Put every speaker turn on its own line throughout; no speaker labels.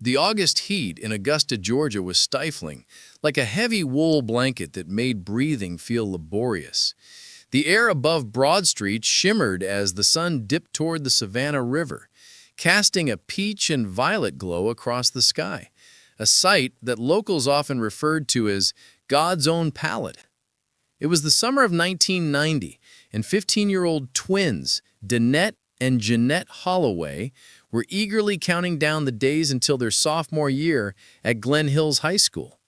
The August heat in Augusta, Georgia was stifling, like a heavy wool blanket that made breathing feel laborious. The air above Broad Street shimmered as the sun dipped toward the Savannah River, casting a peach and violet glow across the sky, a sight that locals often referred to as God's own palette. It was the summer of 1990, and 15-year-old twins, Danette and Jeanette Holloway, were eagerly counting down the days until their sophomore year at Glen Hills High School.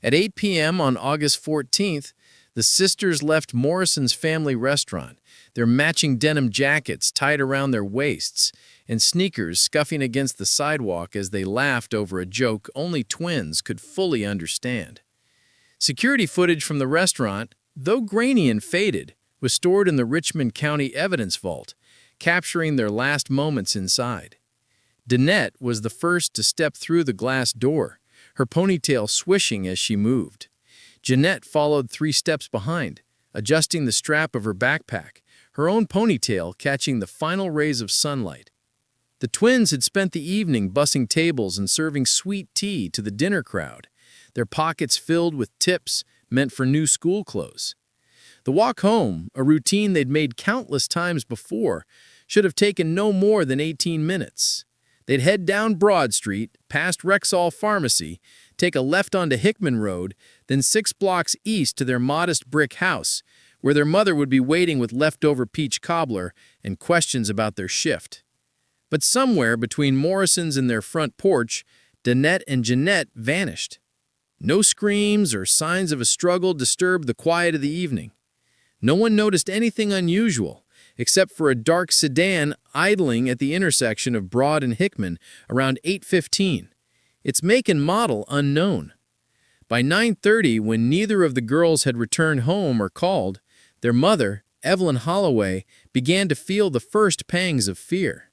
At 8 p.m. on August 14th, the sisters left Morrison's family restaurant, their matching denim jackets tied around their waists and sneakers scuffing against the sidewalk as they laughed over a joke only twins could fully understand. Security footage from the restaurant, though grainy and faded, was stored in the Richmond County Evidence Vault, capturing their last moments inside. Danette was the first to step through the glass door, her ponytail swishing as she moved. Jeanette followed 3 steps behind, adjusting the strap of her backpack, her own ponytail catching the final rays of sunlight. The twins had spent the evening bussing tables and serving sweet tea to the dinner crowd, their pockets filled with tips meant for new school clothes. The walk home, a routine they'd made countless times before, should have taken no more than 18 minutes. They'd head down Broad Street, past Rexall Pharmacy, take a left onto Hickman Road, then 6 blocks east to their modest brick house, where their mother would be waiting with leftover peach cobbler and questions about their shift. But somewhere between Morrison's and their front porch, Danette and Jeanette vanished. No screams or signs of a struggle disturbed the quiet of the evening. No one noticed anything unusual, except for a dark sedan idling at the intersection of Broad and Hickman around 8:15, its make and model unknown. By 9:30, when neither of the girls had returned home or called, their mother, Evelyn Holloway, began to feel the first pangs of fear.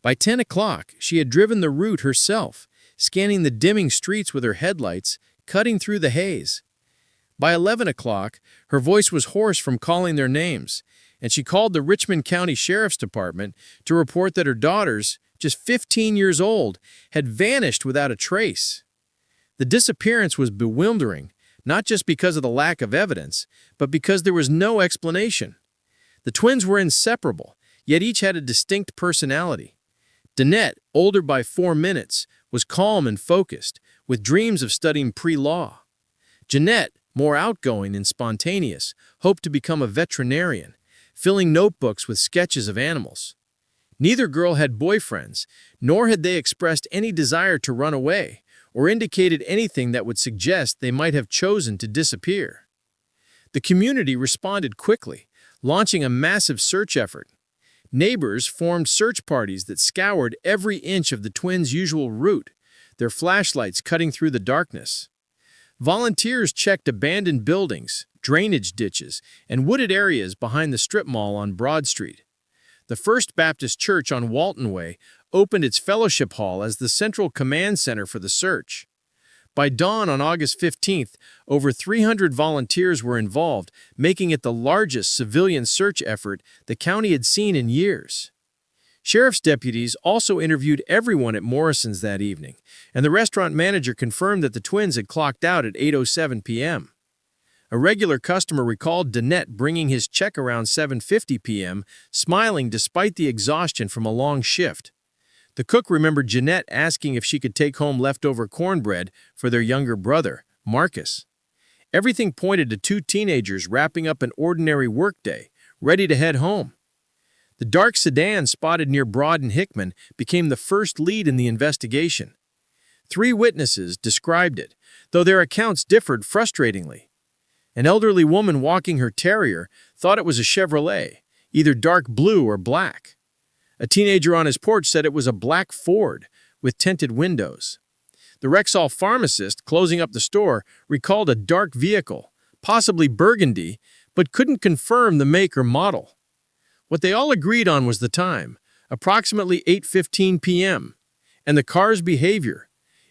By 10 o'clock, she had driven the route herself, scanning the dimming streets with her headlights, cutting through the haze. By 11 o'clock, her voice was hoarse from calling their names, and she called the Richmond County Sheriff's Department to report that her daughters, just 15 years old, had vanished without a trace. The disappearance was bewildering, not just because of the lack of evidence, but because there was no explanation. The twins were inseparable, yet each had a distinct personality. Danette, older by 4 minutes, was calm and focused, with dreams of studying pre-law. Jeanette, more outgoing and spontaneous, hoped to become a veterinarian, filling notebooks with sketches of animals. Neither girl had boyfriends, nor had they expressed any desire to run away, or indicated anything that would suggest they might have chosen to disappear. The community responded quickly, launching a massive search effort. Neighbors formed search parties that scoured every inch of the twins' usual route, their flashlights cutting through the darkness. Volunteers checked abandoned buildings, drainage ditches, and wooded areas behind the strip mall on Broad Street. The First Baptist Church on Walton Way opened its fellowship hall as the central command center for the search. By dawn on August 15th, over 300 volunteers were involved, making it the largest civilian search effort the county had seen in years. Sheriff's deputies also interviewed everyone at Morrison's that evening, and the restaurant manager confirmed that the twins had clocked out at 8:07 p.m. A regular customer recalled Danette bringing his check around 7:50 p.m., smiling despite the exhaustion from a long shift. The cook remembered Jeanette asking if she could take home leftover cornbread for their younger brother, Marcus. Everything pointed to 2 teenagers wrapping up an ordinary workday, ready to head home. The dark sedan spotted near Broad and Hickman became the first lead in the investigation. 3 witnesses described it, though their accounts differed frustratingly. An elderly woman walking her terrier thought it was a Chevrolet, either dark blue or black. A teenager on his porch said it was a black Ford with tinted windows. The Rexall pharmacist, closing up the store, recalled a dark vehicle, possibly burgundy, but couldn't confirm the make or model. What they all agreed on was the time, approximately 8:15 p.m., and the car's behavior.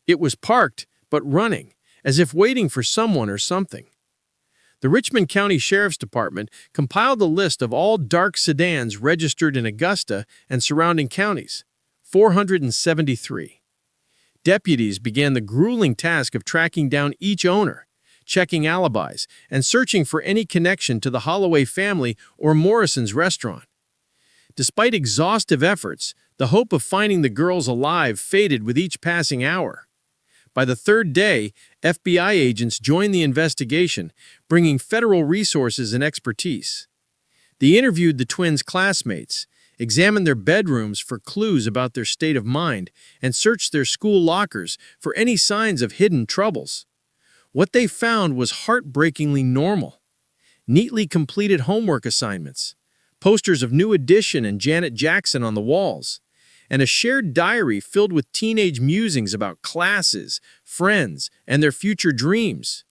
It was parked, but running, as if waiting for someone or something. The Richmond County Sheriff's Department compiled a list of all dark sedans registered in Augusta and surrounding counties, 473.
Deputies began the grueling task of tracking down each owner, checking alibis, and searching for any connection to the Holloway family or Morrison's restaurant. Despite exhaustive efforts, the hope of finding the girls alive faded with each passing hour. By the third day, FBI agents joined the investigation, bringing federal resources and expertise. They interviewed the twins' classmates, examined their bedrooms for clues about their state of mind, and searched their school lockers for any signs of hidden troubles. What they found was heartbreakingly normal. Neatly completed homework assignments, posters of New Edition and Janet Jackson on the walls, and a shared diary filled with teenage musings about classes, friends, and their future dreams.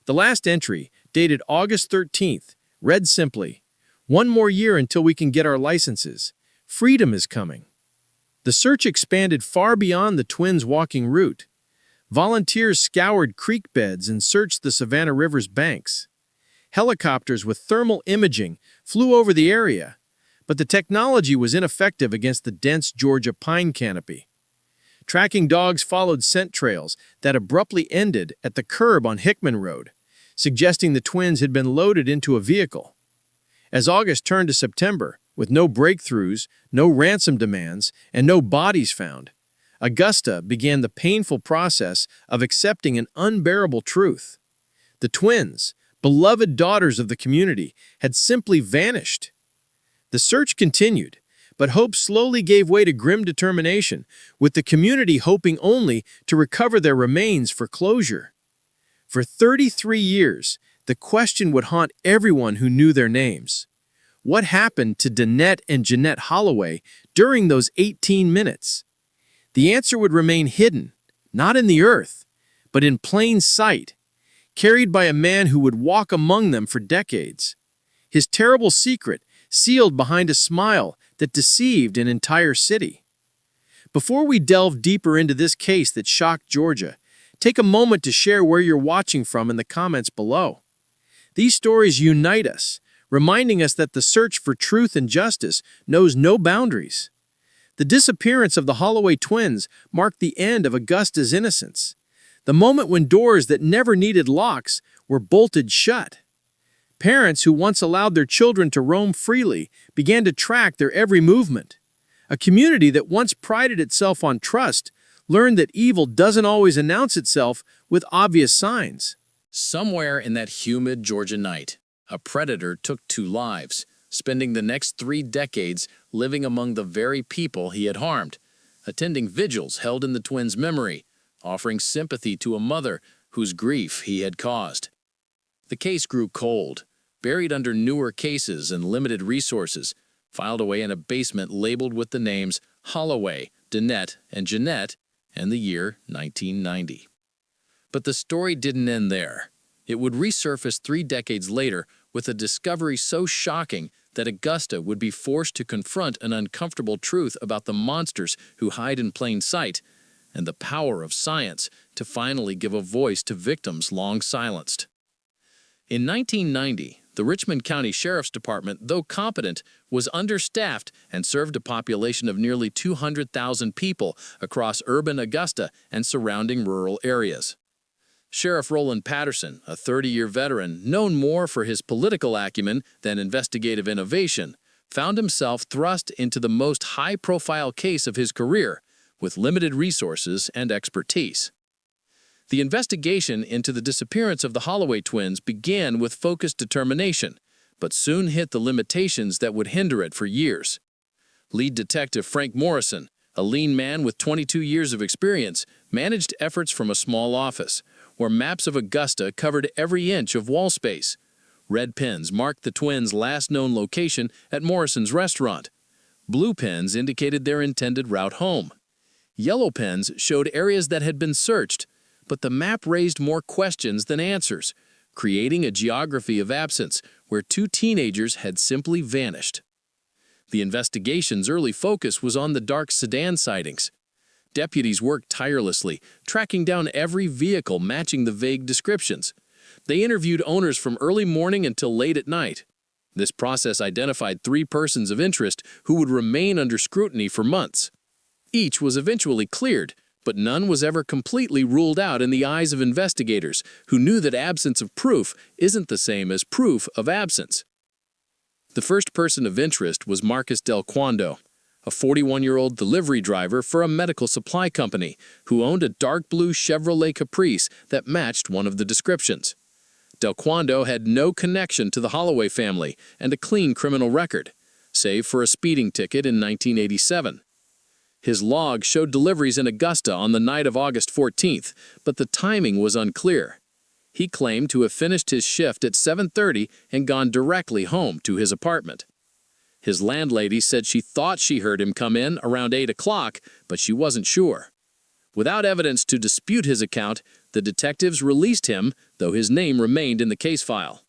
The last entry, dated August 13th, read simply, "One more year until we can get our licenses. Freedom is coming." The search expanded far beyond the twins' walking route. Volunteers scoured creek beds and searched the Savannah River's banks. Helicopters with thermal imaging flew over the area, but the technology was ineffective against the dense Georgia pine canopy. Tracking dogs followed scent trails that abruptly ended at the curb on Hickman Road, suggesting the twins had been loaded into a vehicle. As August turned to September, with no breakthroughs, no ransom demands, and no bodies found, Augusta began the painful process of accepting an unbearable truth. The twins, beloved daughters of the community, had simply vanished. The search continued, but hope slowly gave way to grim determination, with the community hoping only to recover their remains for closure. For 33 years, the question would haunt everyone who knew their names. What happened to Danette and Jeanette Holloway during those 18 minutes? The answer would remain hidden, not in the earth, but in plain sight, carried by a man who would walk among them for decades. His terrible secret sealed behind a smile that deceived an entire city. Before we delve deeper into this case that shocked Georgia, take a moment to share where you're watching from in the comments below. These stories unite us, reminding us that the search for truth and justice knows no boundaries. The disappearance of the Holloway twins marked the end of Augusta's innocence, the moment when doors that never needed locks were bolted shut. Parents who once allowed their children to roam freely began to track their every movement. A community that once prided itself on trust learned that evil doesn't always announce itself with obvious signs.
Somewhere in that humid Georgia night, a predator took 2 lives, spending the next 3 decades living among the very people he had harmed, attending vigils held in the twins' memory, offering sympathy to a mother whose grief he had caused. The case grew cold, buried under newer cases and limited resources, filed away in a basement labeled with the names Holloway, Danette, and Jeanette, and the year 1990. But the story didn't end there. It would resurface 3 decades later with a discovery so shocking that Augusta would be forced to confront an uncomfortable truth about the monsters who hide in plain sight and the power of science to finally give a voice to victims long silenced. In 1990, the Richmond County Sheriff's Department, though competent, was understaffed and served a population of nearly 200,000 people across urban Augusta and surrounding rural areas. Sheriff Roland Patterson, a 30-year veteran known more for his political acumen than investigative innovation, found himself thrust into the most high-profile case of his career with limited resources and expertise. The investigation into the disappearance of the Holloway twins began with focused determination, but soon hit the limitations that would hinder it for years. Lead detective Frank Morrison, a lean man with 22 years of experience, managed efforts from a small office, where maps of Augusta covered every inch of wall space. Red pens marked the twins' last known location at Morrison's restaurant. Blue pens indicated their intended route home. Yellow pens showed areas that had been searched, but the map raised more questions than answers, creating a geography of absence where 2 teenagers had simply vanished. The investigation's early focus was on the dark sedan sightings. Deputies worked tirelessly, tracking down every vehicle matching the vague descriptions. They interviewed owners from early morning until late at night. This process identified 3 persons of interest who would remain under scrutiny for months. Each was eventually cleared,
but none was ever completely ruled out in the eyes of investigators who knew that absence of proof isn't the same as proof of absence. The first person of interest was Marcus Del Quando, a 41-year-old delivery driver for a medical supply company who owned a dark blue Chevrolet Caprice that matched one of the descriptions. Del Quando had no connection to the Holloway family and a clean criminal record, save for a speeding ticket in 1987. His log showed deliveries in Augusta on the night of August 14th, but the timing was unclear. He claimed to have finished his shift at 7:30 and gone directly home to his apartment. His landlady said she thought she heard him come in around 8 o'clock, but she wasn't sure. Without evidence to dispute his account, the detectives released him, though his name remained in the case file.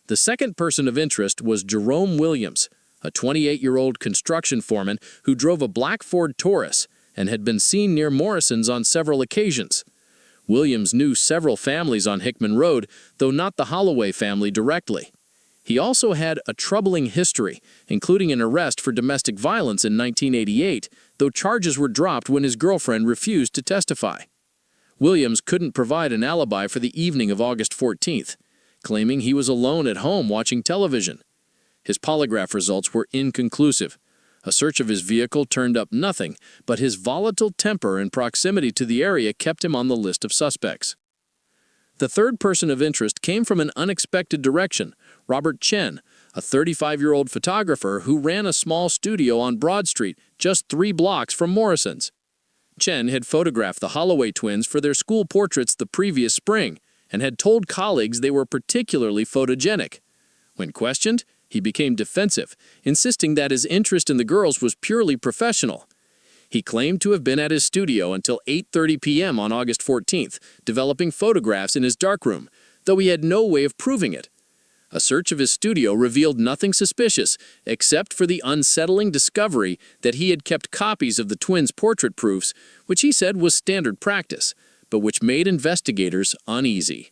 The second person of interest was Jerome Williams, a 28-year-old construction foreman who drove a black Ford Taurus and had been seen near Morrison's on several occasions. Williams knew several families on Hickman Road, though not the Holloway family directly. He also had a troubling history, including an arrest for domestic violence in 1988, though charges were dropped when his girlfriend refused to testify. Williams couldn't provide an alibi for the evening of August 14th, claiming he was alone at home watching television. His polygraph results were inconclusive. A search of his vehicle turned up nothing, but his volatile temper and proximity to the area kept him on the list of suspects. The third person of interest came from an unexpected direction, Robert Chen, a 35-year-old photographer who ran a small studio on Broad Street, just 3 blocks from Morrison's. Chen had photographed the Holloway twins for their school portraits the previous spring and had told colleagues they were particularly photogenic. When questioned, he became defensive, insisting that his interest in the girls was purely professional. He claimed to have been at his studio until 8:30 p.m. on August 14th, developing photographs in his darkroom, though he had no way of proving it. A search of his studio revealed nothing suspicious, except for the unsettling discovery that he had kept copies of the twins' portrait proofs, which he said was standard practice, but which made investigators uneasy.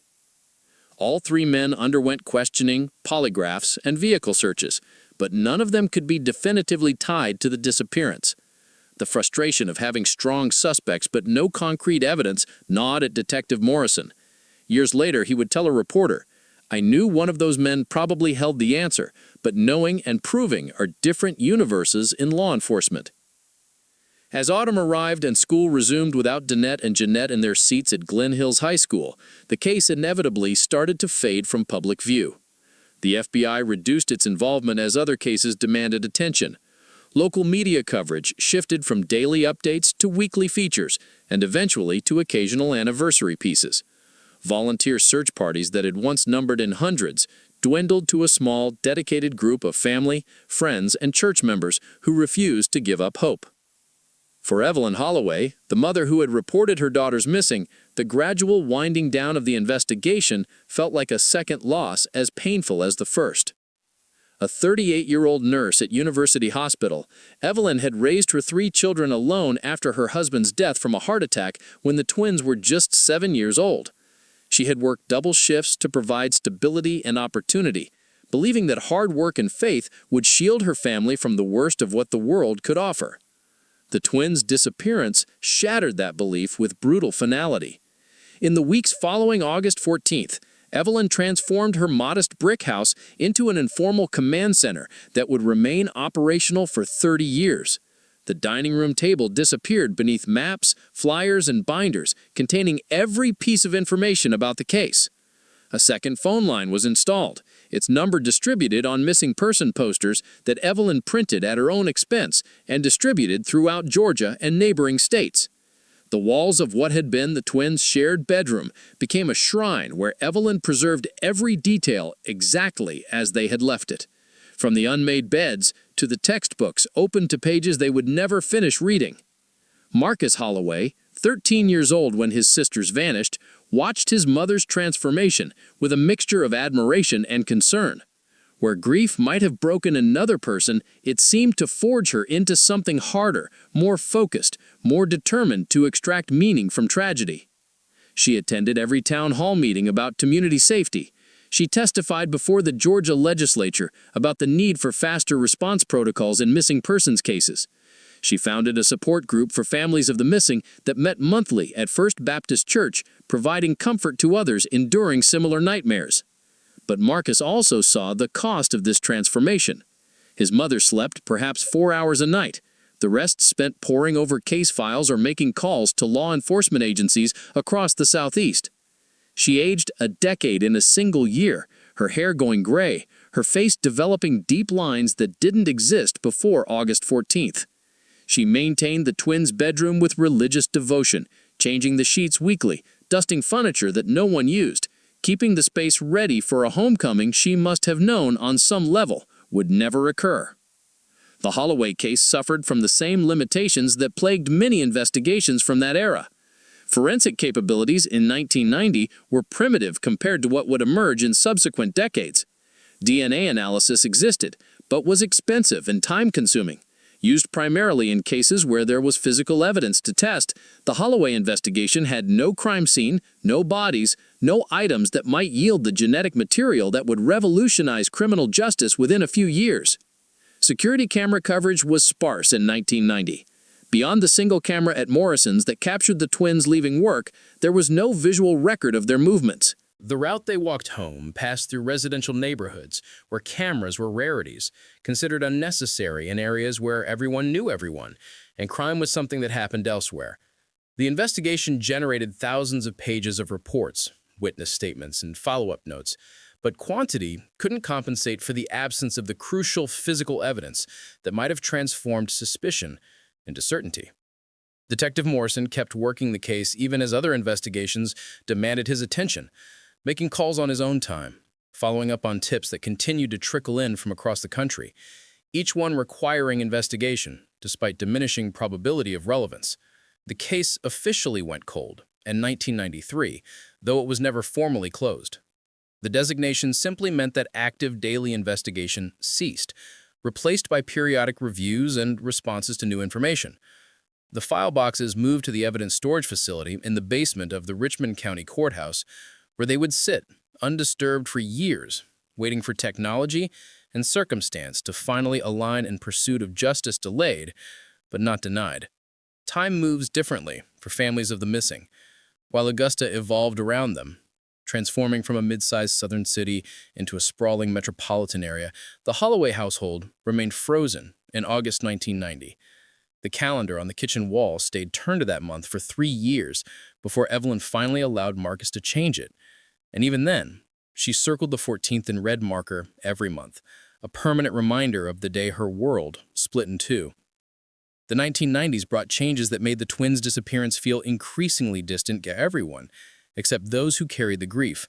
All 3 men underwent questioning, polygraphs, and vehicle searches, but none of them could be definitively tied to the disappearance. The frustration of having strong suspects but no concrete evidence gnawed at Detective Morrison. Years later, he would tell a reporter, "I knew one of those men probably held the answer, but knowing and proving are different universes in law enforcement." As autumn arrived and school resumed without Danette and Jeanette in their seats at Glen Hills High School, the case inevitably started to fade from public view. The FBI reduced its involvement as other cases demanded attention. Local media coverage shifted from daily updates to weekly features, and eventually to occasional anniversary pieces. Volunteer search parties that had once numbered in hundreds dwindled to a small, dedicated group of family, friends, and church members who refused to give up hope. For Evelyn Holloway, the mother who had reported her daughters missing, the gradual winding down of the investigation felt like a second loss as painful as the first. A 38-year-old nurse at University Hospital, Evelyn had raised her 3 children alone after her husband's death from a heart attack when the twins were just 7 years old. She had worked double shifts to provide stability and opportunity, believing that hard work and faith would shield her family from the worst of what the world could offer. The twins' disappearance shattered that belief with brutal finality. In the weeks following August 14th, Evelyn transformed her modest brick house into an informal command center that would remain operational for 30 years. The dining room table disappeared beneath maps, flyers, and binders containing every piece of information about the case. A second phone line was installed, its number distributed on missing person posters that Evelyn printed at her own expense and distributed throughout Georgia and neighboring states. The walls of what had been the twins' shared bedroom became a shrine where Evelyn preserved every detail exactly as they had left it, from the unmade beds to the textbooks open to pages they would never finish reading. Marcus Holloway, 13 years old when his sisters vanished, watched his mother's transformation with a mixture of admiration and concern. Where grief might have broken another person, it seemed to forge her into something harder, more focused, more determined to extract meaning from tragedy. She attended every town hall meeting about community safety. She testified before the Georgia legislature about the need for faster response protocols in missing persons cases.
She founded a support group for families of the missing that met monthly at First Baptist Church, providing comfort to others enduring similar nightmares. But Marcus also saw the cost of this transformation. His mother slept perhaps 4 hours a night. The rest spent poring over case files or making calls to law enforcement agencies across the Southeast. She aged a decade in a single year, her hair going gray, her face developing deep lines that didn't exist before August 14th. She maintained the twins' bedroom with religious devotion, changing the sheets weekly, dusting furniture that no one used, keeping the space ready for a homecoming she must have known on some level would never occur. The Holloway case suffered from the same limitations that plagued many investigations from that era. Forensic capabilities in 1990 were primitive compared to what would emerge in subsequent decades. DNA analysis existed, but was expensive and time-consuming. Used primarily in cases where there was physical evidence to test, the Holloway investigation had no crime scene, no bodies, no items that might yield the genetic material that would revolutionize criminal justice within a few years. Security camera coverage was sparse in 1990. Beyond the single camera at Morrison's that captured the twins leaving work, there was no visual record of their movements.
The route they walked home passed through residential neighborhoods where cameras were rarities, considered unnecessary in areas where everyone knew everyone, and crime was something that happened elsewhere. The investigation generated thousands of pages of reports, witness statements, and follow-up notes, but quantity couldn't compensate for the absence of the crucial physical evidence that might have transformed suspicion into certainty. Detective Morrison kept working the case even as other investigations demanded his attention, making calls on his own time, following up on tips that continued to trickle in from across the country, each one requiring investigation, despite diminishing probability of relevance. The case officially went cold in 1993, though it was never formally closed. The designation simply meant that active daily investigation ceased, replaced by periodic reviews and responses to new information. The file boxes moved to the evidence storage facility in the basement of the Richmond County Courthouse, where they would sit, undisturbed for years, waiting for technology and circumstance to finally align in pursuit of justice delayed, but not denied. Time moves differently for families of the missing, while Augusta evolved around them. Transforming from a mid-sized southern city into a sprawling metropolitan area, the Holloway household remained frozen in August 1990. The calendar on the kitchen wall stayed turned to that month for 3 years before Evelyn finally allowed Marcus to change it. And even then, she circled the 14th in red marker every month, a permanent reminder of the day her world split in two. The 1990s brought changes that made the twins' disappearance feel increasingly distant to everyone, except those who carried the grief.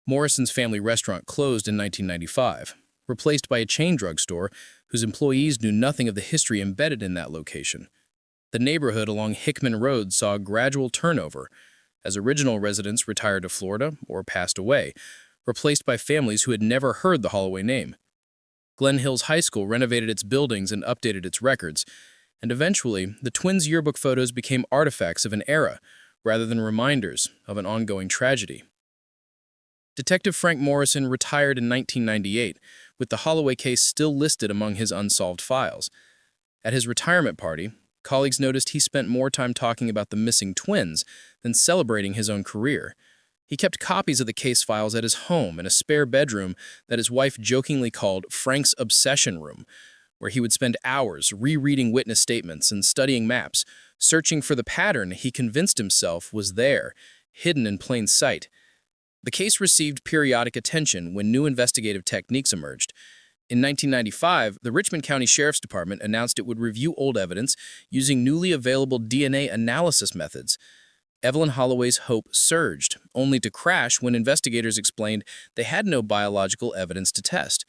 Morrison's family restaurant closed in 1995, replaced by a chain drugstore whose employees knew nothing of the history embedded in that location. The neighborhood along Hickman Road saw a gradual turnover, as original residents retired to Florida or passed away, replaced by families who had never heard the Holloway name. Glen Hills High School renovated its buildings and updated its records, and eventually, the twins' yearbook photos became artifacts of an era rather than reminders of an ongoing tragedy. Detective Frank Morrison retired in 1998, with the Holloway case still listed among his unsolved files. At his retirement party, colleagues noticed he spent more time talking about the missing twins than celebrating his own career. He kept copies of the case files at his home in a spare bedroom that his wife jokingly called Frank's obsession room, where he would spend hours rereading witness statements and studying maps, searching for the pattern he convinced himself was there, hidden in plain sight. The case received periodic attention when new investigative techniques emerged. In 1995, the Richmond County Sheriff's Department announced it would review old evidence using newly available DNA analysis methods. Evelyn Holloway's hope surged, only to crash when investigators explained they had no biological evidence to test.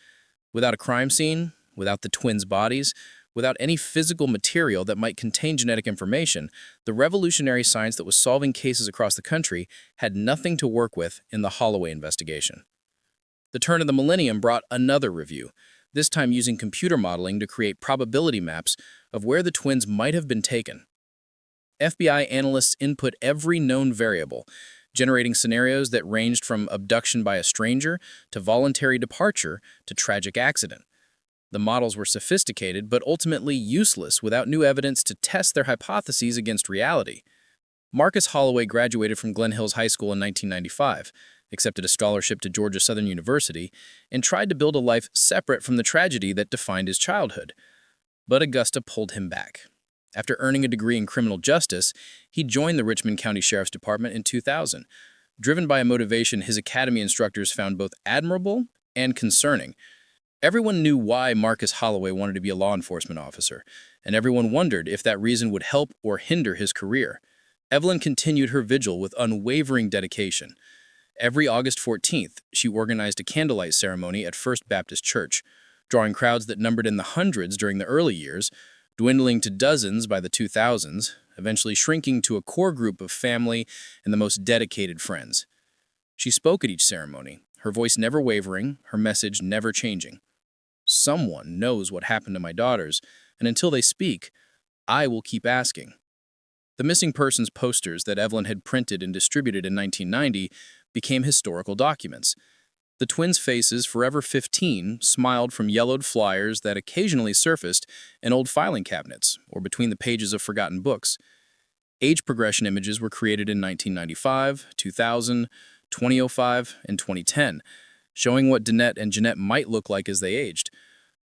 Without a crime scene, without the twins' bodies, without any physical material that might contain genetic information, the revolutionary science that was solving cases across the country had nothing to work with in the Holloway investigation. The turn of the millennium brought another review, this time using computer modeling to create probability maps of where the twins might have been taken. FBI analysts input every known variable, generating scenarios that ranged from abduction by a stranger to voluntary departure to tragic accident.
The models were sophisticated but ultimately useless without new evidence to test their hypotheses against reality. Marcus Holloway graduated from Glen Hills High School in 1995, accepted a scholarship to Georgia Southern University, and tried to build a life separate from the tragedy that defined his childhood. But Augusta pulled him back. After earning a degree in criminal justice, he joined the Richmond County Sheriff's Department in 2000, driven by a motivation his academy instructors found both admirable and concerning. Everyone knew why Marcus Holloway wanted to be a law enforcement officer, and everyone wondered if that reason would help or hinder his career. Evelyn continued her vigil with unwavering dedication. Every August 14th, she organized a candlelight ceremony at First Baptist Church, drawing crowds that numbered in the hundreds during the early years, dwindling to dozens by the 2000s, eventually shrinking to a core group of family and the most dedicated friends. She spoke at each ceremony, her voice never wavering, her message never changing. Someone knows what happened to my daughters, and until they speak, I will keep asking. The missing persons posters that Evelyn had printed and distributed in 1990 became historical documents. The twins' faces, forever 15, smiled from yellowed flyers that occasionally surfaced in old filing cabinets or between the pages of forgotten books. Age progression images were created in 1995, 2000, 2005, and 2010, showing what Danette and Jeanette might look like as they aged.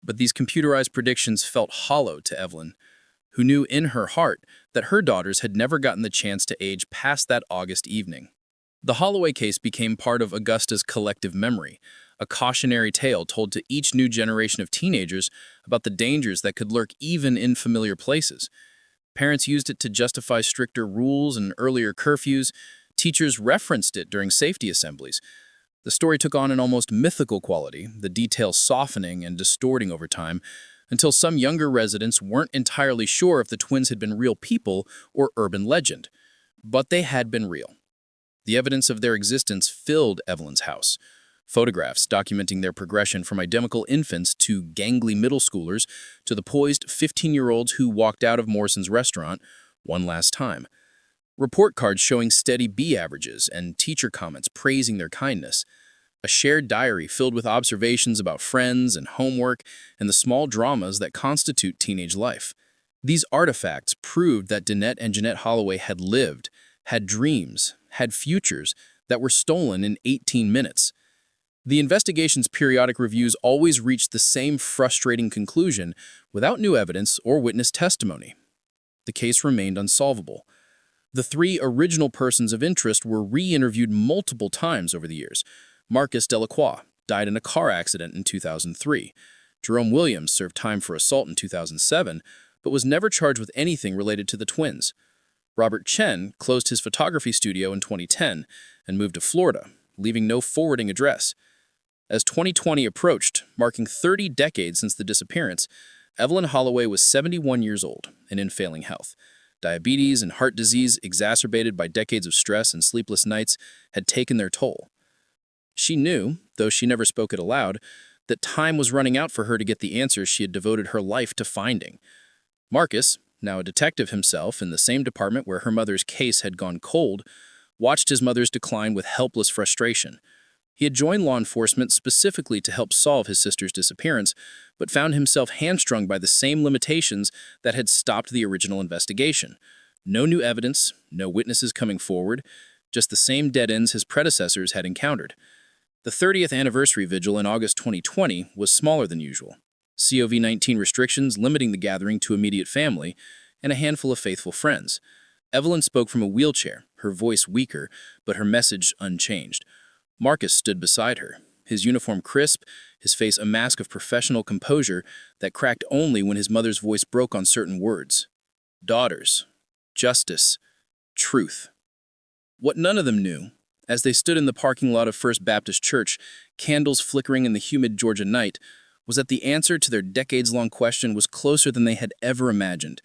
But these computerized predictions felt hollow to Evelyn, who knew in her heart that her daughters had never gotten the chance to age past that August evening. The Holloway case became part of Augusta's collective memory, a cautionary tale told to each new generation of teenagers about the dangers that could lurk even in familiar places. Parents used it to justify stricter rules and earlier curfews. Teachers referenced it during safety assemblies. The story took on an almost mythical quality, the details softening and distorting over time, until some younger residents weren't entirely sure if the twins had been real people or urban legend. But they had been real. The evidence of their existence filled Evelyn's house. Photographs documenting their progression from identical infants to gangly middle schoolers to the poised 15-year-olds who walked out of Morrison's restaurant one last time. Report cards showing steady B averages and teacher comments praising their kindness. A shared diary filled with observations about friends and homework and the small dramas that constitute teenage life. These artifacts proved that Danette and Jeanette Holloway had lived, had dreams, had futures that were stolen in 18 minutes. The investigation's periodic reviews always reached the same frustrating conclusion without new evidence or witness testimony. The case remained unsolvable. The three original persons of interest were re-interviewed multiple times over the years. Marcus Delacroix died in a car accident in 2003. Jerome Williams served time for assault in 2007, but was never charged with anything related to the twins. Robert Chen closed his photography studio in 2010 and moved to Florida, leaving no forwarding address. As 2020 approached, marking 30 decades since the disappearance, Evelyn Holloway was 71 years old and in failing health. Diabetes and heart disease, exacerbated by decades of stress and sleepless nights, had taken their toll. She knew, though she never spoke it aloud, that time was running out for her to get the answers she had devoted her life to finding. Marcus, now a detective himself in the same department where her mother's case had gone cold, watched his mother's decline with helpless frustration. He had joined law enforcement specifically to help solve his sister's disappearance, but found himself hamstrung by the same limitations that had stopped the original investigation. No new evidence, no witnesses coming forward, just the same dead ends his predecessors had encountered. The 30th anniversary vigil in August 2020 was smaller than usual. COVID-19 restrictions limiting the gathering to immediate family and a handful of faithful friends. Evelyn spoke from a wheelchair, her voice weaker, but her message unchanged. Marcus stood beside her, his uniform crisp, his face a mask of professional composure that cracked only when his mother's voice broke on certain words. Daughters, justice, truth. What none of them knew, as they stood in the parking lot of First Baptist Church, candles flickering in the humid Georgia night, was that the answer to their decades-long question was closer than they had ever imagined,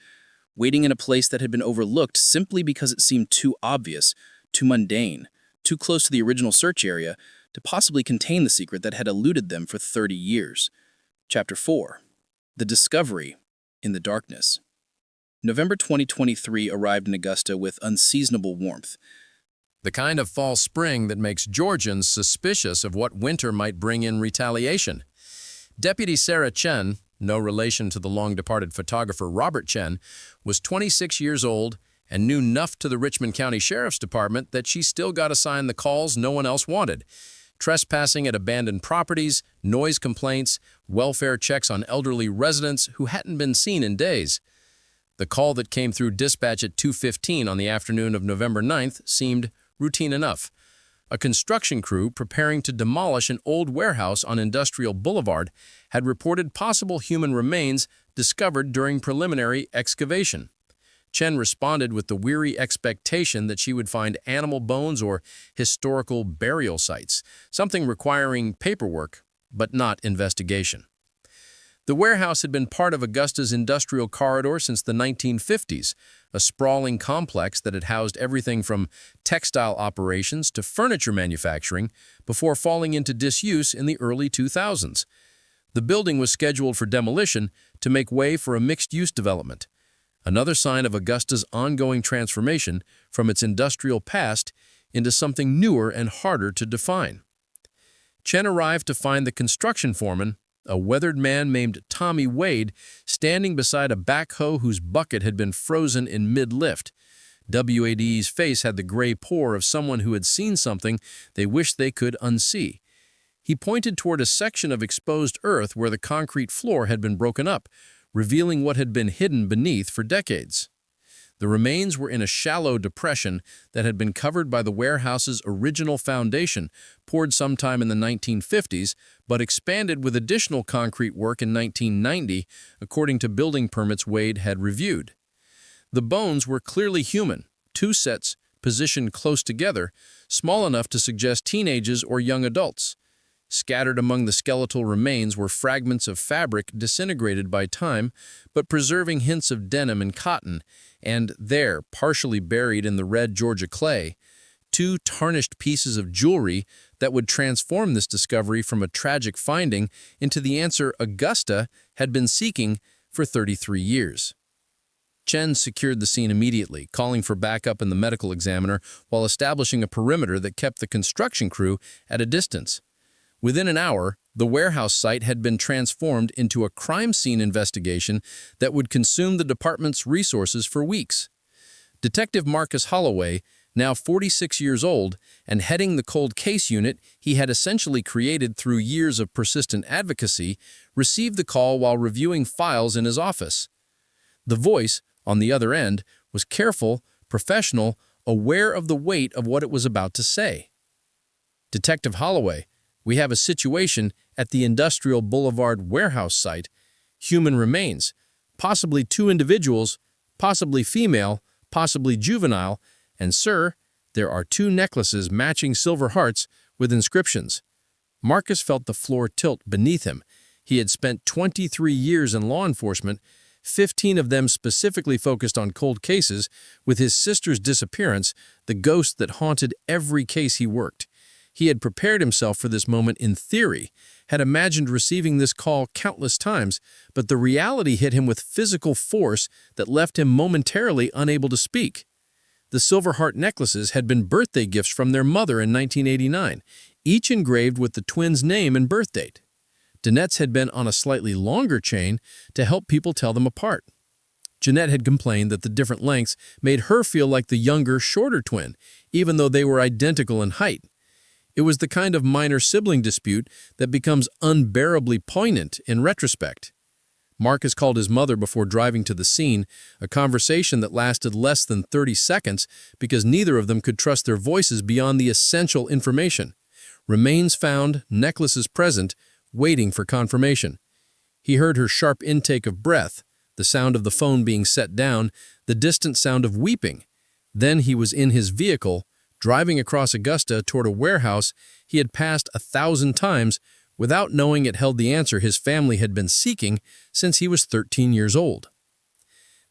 waiting in a place that had been overlooked simply because it seemed too obvious, too mundane, too close to the original search area to possibly contain the secret that had eluded them for 30 years. Chapter 4. The Discovery in the Darkness. November 2023 arrived in Augusta with unseasonable warmth.
The kind of fall spring that makes Georgians suspicious of what winter might bring in retaliation. Deputy Sarah Chen, no relation to the long-departed photographer Robert Chen, was 26 years old and knew enough to the Richmond County Sheriff's Department that she still got assigned the calls no one else wanted: trespassing at abandoned properties, noise complaints, welfare checks on elderly residents who hadn't been seen in days. The call that came through dispatch at 2:15 on the afternoon of November 9th seemed routine enough. A construction crew preparing to demolish an old warehouse on Industrial Boulevard had reported possible human remains discovered during preliminary excavation. Chen responded with the weary expectation that she would find animal bones or historical burial sites, something requiring paperwork, but not investigation. The warehouse had been part of Augusta's industrial corridor since the 1950s, a sprawling complex that had housed everything from textile operations to furniture manufacturing before falling into disuse in the early 2000s. The building was scheduled for demolition to make way for a mixed-use development, another sign of Augusta's ongoing transformation from its industrial past into something newer and harder to define. Chen arrived to find the construction foreman, a weathered man named Tommy Wade, standing beside a backhoe whose bucket had been frozen in mid-lift. WAD's face had the gray pore of someone who had seen something they wished they could unsee. He pointed toward a section of exposed earth where the concrete floor had been broken up, revealing what had been hidden beneath for decades. The remains were in a shallow depression that had been covered by the warehouse's original foundation, poured sometime in the 1950s, but expanded with additional concrete work in 1990, according to building permits Wade had reviewed. The bones were clearly human, two sets positioned close together, small enough to suggest teenagers or young adults. Scattered among the skeletal remains were fragments of fabric disintegrated by time, but preserving hints of denim and cotton, and there, partially buried in the red Georgia clay, two tarnished pieces of jewelry that would transform this discovery from a tragic finding into the answer Augusta had been seeking for 33 years. Chen secured the scene immediately, calling for backup and the medical examiner while establishing a perimeter that kept the construction crew at a distance. Within an hour, the warehouse site had been transformed into a crime scene investigation that would consume the department's resources for weeks. Detective Marcus Holloway, now 46 years old and heading the cold case unit he had essentially created through years of persistent advocacy, received the call while reviewing files in his office. The voice, on the other end, was careful, professional, aware of the weight of what it was about to say. "Detective Holloway, we have a situation at the Industrial Boulevard warehouse site. Human remains, possibly two individuals, possibly female, possibly juvenile, and sir, there are two necklaces matching silver hearts with inscriptions." Marcus felt the floor tilt beneath him. He had spent 23 years in law enforcement, 15 of them specifically focused on cold cases, with his sister's disappearance, the ghost that haunted every case he worked. He had prepared himself for this moment in theory, had imagined receiving this call countless times, but the reality hit him with physical force that left him momentarily unable to speak. The silver heart necklaces had been birthday gifts from their mother in 1989, each engraved with the twins' name and birth date. Danette's had been on a slightly longer chain to help people tell them apart. Jeanette had complained that the different lengths made her feel like the younger, shorter twin, even though they were identical in height. It was the kind of minor sibling dispute that becomes unbearably poignant in retrospect. Marcus called his mother before driving to the scene, a conversation that lasted less than 30 seconds because neither of them could trust their voices beyond the essential information. Remains found, necklaces present, waiting for confirmation. He heard her sharp intake of breath, the sound of the phone being set down, the distant sound of weeping. Then he was in his vehicle, driving across Augusta toward a warehouse he had passed 1,000 times without knowing it held the answer his family had been seeking since he was 13 years old.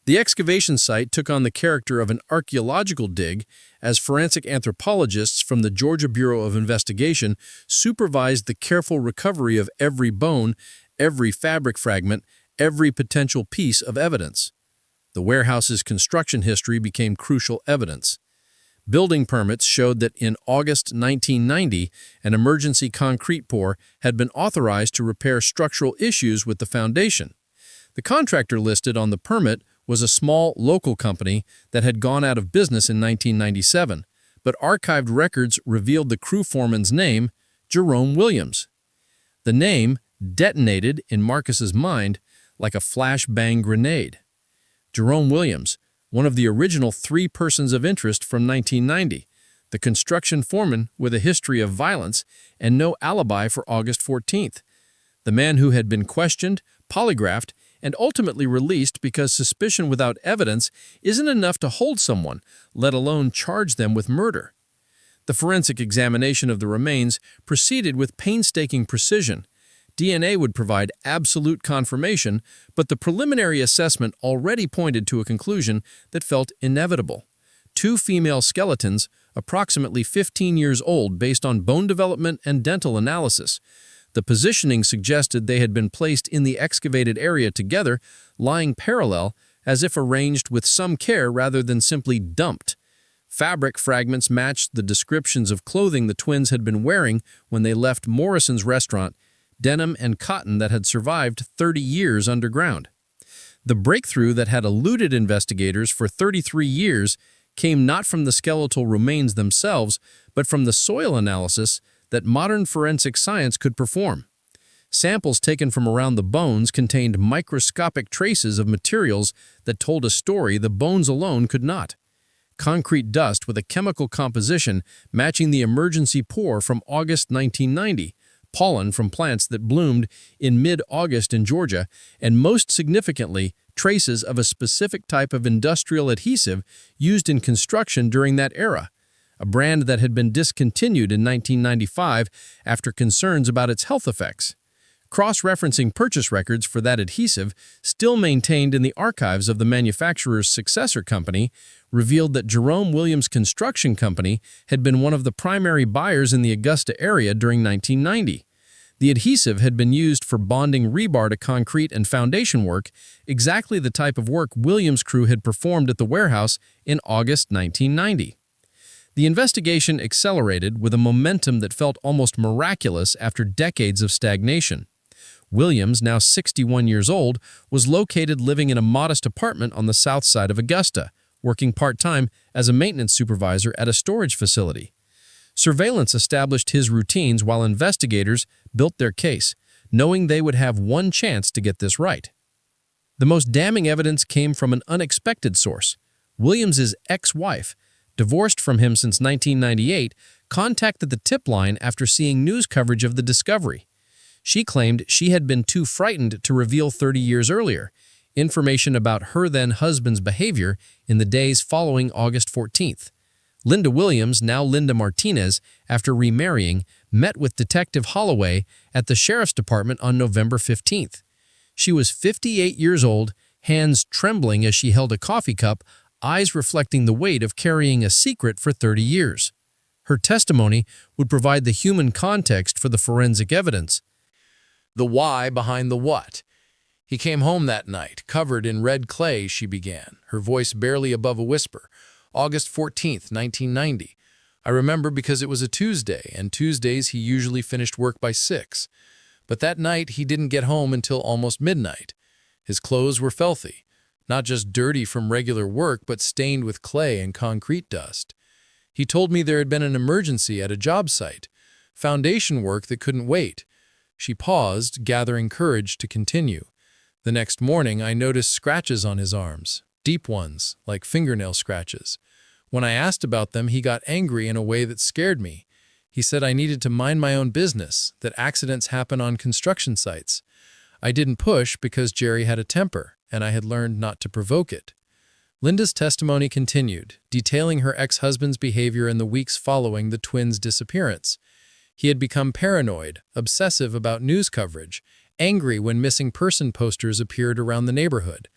The excavation site took on the character of an archaeological dig as forensic anthropologists from the Georgia Bureau of Investigation supervised the careful recovery of every bone, every fabric fragment, every potential piece of evidence. The warehouse's construction history became crucial evidence. Building permits showed that in August 1990, an emergency concrete pour had been authorized to repair structural issues with the foundation.
The contractor listed on the permit was a small local company that had gone out of business in 1997, but archived records revealed the crew foreman's name, Jerome Williams. The name detonated in Marcus's mind like a flashbang grenade. Jerome Williams, one of the original 3 persons of interest from 1990, the construction foreman with a history of violence and no alibi for August 14th. The man who had been questioned, polygraphed, and ultimately released because suspicion without evidence isn't enough to hold someone, let alone charge them with murder. The forensic examination of the remains proceeded with painstaking precision. DNA would provide absolute confirmation, but the preliminary assessment already pointed to a conclusion that felt inevitable. 2 female skeletons, approximately 15 years old based on bone development and dental analysis. The positioning suggested they had been placed in the excavated area together, lying parallel, as if arranged with some care rather than simply dumped. Fabric fragments matched the descriptions of clothing the twins had been wearing when they left Morrison's restaurant, denim and cotton that had survived 30 years underground. The breakthrough that had eluded investigators for 33 years came not from the skeletal remains themselves, but from the soil analysis that modern forensic science could perform. Samples taken from around the bones contained microscopic traces of materials that told a story the bones alone could not. Concrete dust with a chemical composition matching the emergency pour from August 1990, pollen from plants that bloomed in mid-August in Georgia, and most significantly, traces of a specific type of industrial adhesive used in construction during that era, a brand that had been discontinued in 1995 after concerns about its health effects. Cross-referencing purchase records for that adhesive, still maintained in the archives of the manufacturer's successor company, revealed that Jerome Williams Construction Company had been one of the primary buyers in the Augusta area during 1990. The adhesive had been used for bonding rebar to concrete and foundation work, exactly the type of work Williams' crew had performed at the warehouse in August 1990. The investigation accelerated with a momentum that felt almost miraculous after decades of stagnation. Williams, now 61 years old, was located living in a modest apartment on the south side of Augusta, working part-time as a maintenance supervisor at a storage facility. Surveillance established his routines while investigators built their case, knowing they would have one chance to get this right. The most damning evidence came from an unexpected source. Williams's ex-wife, divorced from him since 1998, contacted the tip line after seeing news coverage of the discovery. She claimed she had been too frightened to reveal 30 years earlier information about her then-husband's behavior in the days following August 14th. Linda Williams, now Linda Martinez, after remarrying, met with Detective Holloway at the Sheriff's Department on November 15th. She was 58 years old, hands trembling as she held a coffee cup, eyes reflecting the weight of carrying a secret for 30 years. Her testimony would provide the human context for the forensic evidence.
The why behind the what. He came home that night, covered in red clay, she began, her voice barely above a whisper. August 14th, 1990. I remember because it was a Tuesday, and Tuesdays he usually finished work by 6. But that night he didn't get home until almost midnight. His clothes were filthy, not just dirty from regular work, but stained with clay and concrete dust. He told me there had been an emergency at a job site, foundation work that couldn't wait. She paused, gathering courage to continue. The next morning I noticed scratches on his arms, deep ones, like fingernail scratches. When I asked about them, he got angry in a way that scared me. He said I needed to mind my own business, that accidents happen on construction sites. I didn't push because Jerry had a temper, and I had learned not to provoke it. Linda's testimony continued, detailing her ex-husband's behavior in the weeks following the twins' disappearance. He had become paranoid, obsessive about news coverage, angry when missing person posters appeared around the neighborhood.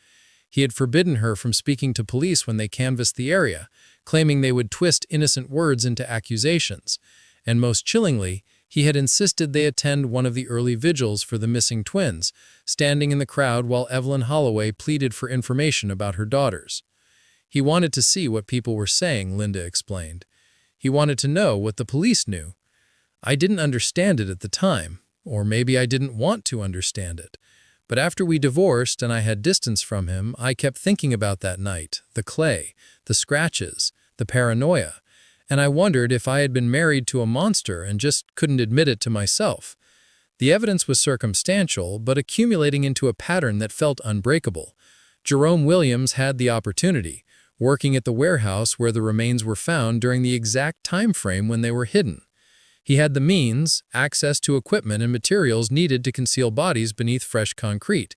He had forbidden her from speaking to police when they canvassed the area, claiming they would twist innocent words into accusations. And most chillingly, he had insisted they attend one of the early vigils for the missing twins, standing in the crowd while Evelyn Holloway pleaded for information about her daughters. He wanted to see what people were saying, Linda explained. He wanted to know what the police knew. I didn't understand it at the time, or maybe I didn't want to understand it.
But after we divorced and I had distance from him, I kept thinking about that night, the clay, the scratches, the paranoia, and I wondered if I had been married to a monster and just couldn't admit it to myself. The evidence was circumstantial, but accumulating into a pattern that felt unbreakable. Jerome Williams had the opportunity, working at the warehouse where the remains were found during the exact time frame when they were hidden. He had the means, access to equipment and materials needed to conceal bodies beneath fresh concrete.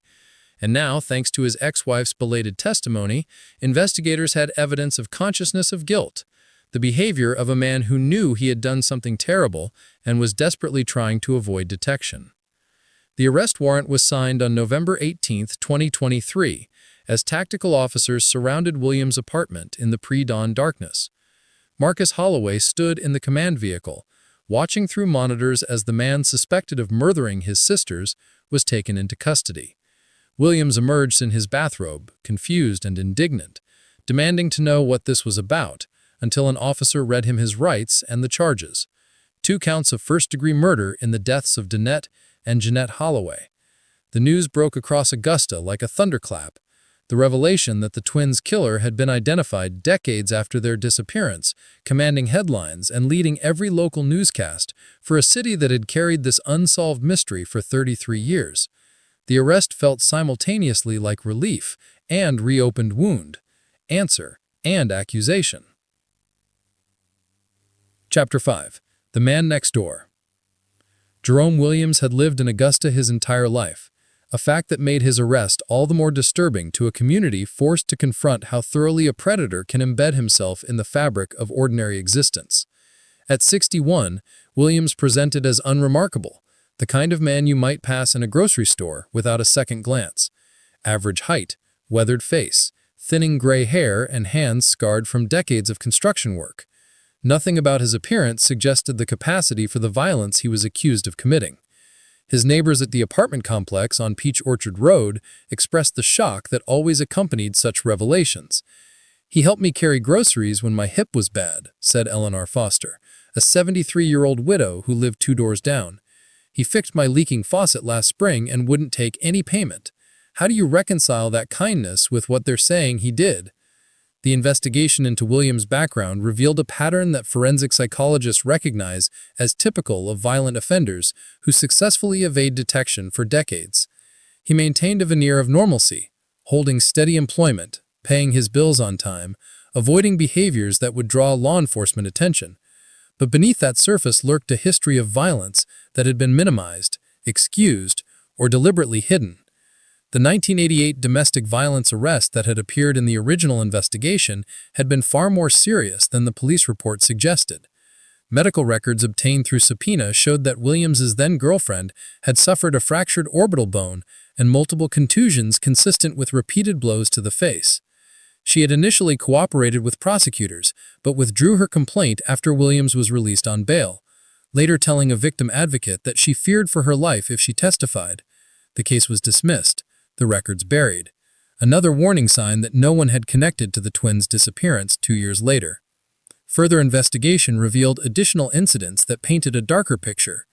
And now, thanks to his ex-wife's belated testimony, investigators had evidence of consciousness of guilt, the behavior of a man who knew he had done something terrible and was desperately trying to avoid detection. The arrest warrant was signed on November 18, 2023, as tactical officers surrounded Williams' apartment in the pre-dawn darkness. Marcus Holloway stood in the command vehicle, watching through monitors as the man suspected of murdering his sisters was taken into custody. Williams emerged in his bathrobe, confused and indignant, demanding to know what this was about, until an officer read him his rights and the charges: 2 counts of first-degree murder in the deaths of Danette and Jeanette Holloway. The news broke across Augusta like a thunderclap. The revelation that the twins' killer had been identified decades after their disappearance, commanding headlines and leading every local newscast for a city that had carried this unsolved mystery for 33 years. The arrest felt simultaneously like relief and reopened wound, answer, and accusation. Chapter 5. The Man Next Door. Jerome Williams had lived in Augusta his entire life, a fact that made his arrest all the more disturbing to a community forced to confront how thoroughly a predator can embed himself in the fabric of ordinary existence. At 61, Williams presented as unremarkable, the kind of man you might pass in a grocery store without a second glance. Average height, weathered face, thinning gray hair, and hands scarred from decades of construction work. Nothing about his appearance suggested the capacity for the violence he was accused of committing. His neighbors at the apartment complex on Peach Orchard Road expressed the shock that always accompanied such revelations. "He helped me carry groceries when my hip was bad," said Eleanor Foster, a 73-year-old widow who lived 2 doors down. "He fixed my leaking faucet last spring and wouldn't take any payment. How do you reconcile that kindness with what they're saying he did?" The investigation into Williams' background revealed a pattern that forensic psychologists recognize as typical of violent offenders who successfully evade detection for decades. He maintained a veneer of normalcy, holding steady employment, paying his bills on time, avoiding behaviors that would draw law enforcement attention. But beneath that surface lurked a history of violence that had been minimized, excused, or deliberately hidden. The 1988 domestic violence arrest that had appeared in the original investigation had been far more serious than the police report suggested. Medical records obtained through subpoena showed that Williams's then-girlfriend had suffered a fractured orbital bone and multiple contusions consistent with repeated blows to the face. She had initially cooperated with prosecutors, but withdrew her complaint after Williams was released on bail, later telling a victim advocate that she feared for her life if she testified. The case was dismissed, the records buried. Another warning sign that no one had connected to the twins' disappearance 2 years later. Further investigation revealed additional incidents that painted a darker picture.